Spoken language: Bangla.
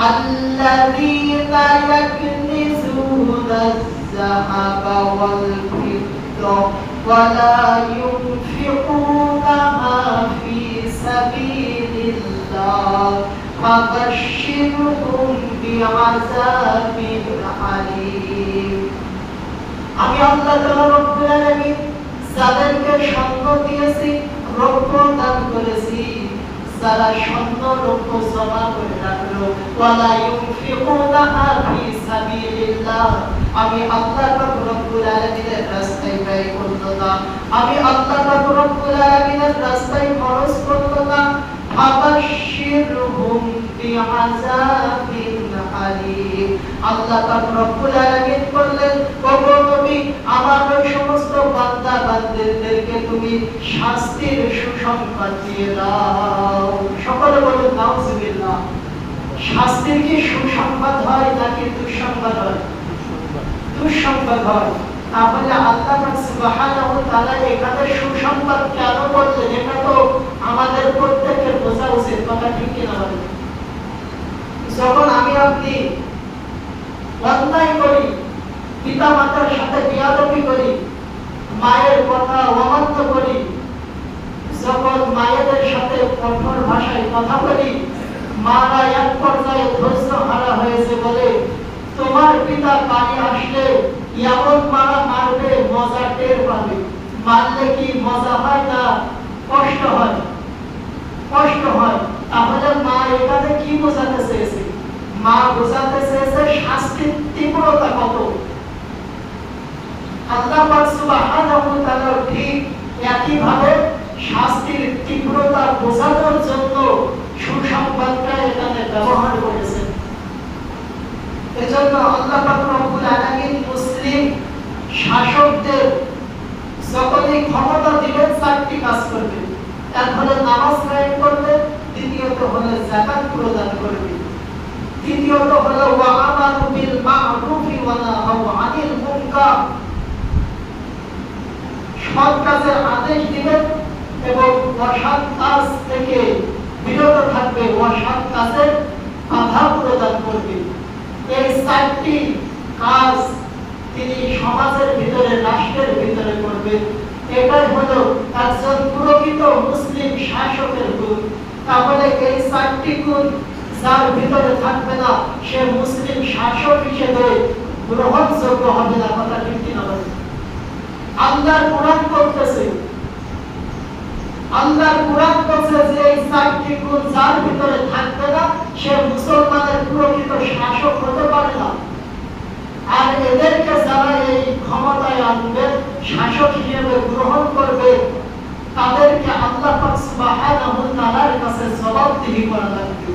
الذين يكنزون الذهب والفضة ولا ينفقونها في سبيل الله فبشرهم بعذاب أليم আমি আল্লাহ তাআলা রব্বুল আলামিন যাদেরকে স্বর্ণ দিয়েছি রৌপ্য দান করেছি যারা স্বর্ণ রৌপ্য জমা করে রাখলো ওয়ালা ইউনফিকুনাহা ফি সাবিলিল্লাহ আমি আল্লাহ রব্বুল আলামিনের রাস্তায় ব্যয় করলো না আমি আল্লাহ রব্বুল আলামিনের রাস্তায় খরচ করলো না আবাশশিরহুম বিআযাবিন আলীম আল্লাহ রব্বুল আলামিন বললেন ওগো নবী আমার ওই সমস্ত বান্দা বান্দীদেরকে তুমি শাস্তির সুসংবাদ দিয়ে দাও সকলে বলুন নাউজুবিল্লাহ শাস্তির কি সুসংবাদ হয় নাকি দুঃসংবাদ হয় দুঃসংবাদ হয় তাহলে আল্লাহ সুবহানাহু ওয়া তাআলা এখানে সুসংবাদ কেন বললেন এটা তো আমাদের প্রত্যেকের বোঝা উচিত কথা ঠিক কি না বলেন যখন আমি আপনি অন্যায় করি পিতা মাতার সাথে বেয়াদবি করি মায়ের কথা অমান্য করি যখন মায়েদের সাথে কঠোর ভাষায় কথা বলি মারা এক পর্যায়ে ধৈর্য হারা হয়েছে বলে তোমার পিতা বাড়ি আসলে এমন মারা মারবে মজা টের পাবে মারলে কি মজা হয় না কষ্ট হয় কষ্ট হয় তাহলে মা এখানে কি বোঝাতে চেয়েছে মা বোঝাতে চেয়েছে শাস্তির তীব্রতা কত আল্লাহ পাক সুবহানাহু ওয়া তাআলা ঠিক একই ভাবে শাস্তির তীব্রতা বোঝানোর জন্য সুসংবাদটা এখানে ব্যবহার করেছেন এজন্য আল্লাহ পাক রব্বুল আলামিন মুসলিম শাসকদের যখনই ক্ষমতা দিবেন চারটি কাজ করবেন এক হলো নামাজ কায়েম করবেন দ্বিতীয়ত হলো যাকাত প্রদান করবেন তৃতীয়ত হলো ওয়া আমারু বিল মা'রুফি ওয়া নাহাউ আনিল মুনকার সৎ কাজের আদেশ দিবেন এবং অসৎ কাজ থেকে বিরত থাকবে অসৎ কাজের বাধা প্রদান করবে এই চারটি কাজ তিনি সমাজের ভিতরে রাষ্ট্রের ভিতরে করবেন এটাই হলো একজন প্রকৃত মুসলিম শাসকের গুণ তাহলে এই চারটি গুণ যার ভিতরে থাকবে না সে মুসলিম শাসক হিসেবে গ্রহণযোগ্য হবে না কথা ঠিক কিনা বলেন আল্লাহর কোরআন বলতেছে আল্লাহর কোরআন বলছে যে এই চারটি গুণ যার ভিতরে থাকবে না সে মুসলমানের প্রকৃত শাসক হতে পারে না আর এদেরকে যারা এই ক্ষমতায় আনবে শাসক হিসেবে গ্রহণ করবে তাদেরকে আল্লাহ পাক সুবহানাহু ওয়া তাআলার কাছে জবাবদিহি করা লাগবে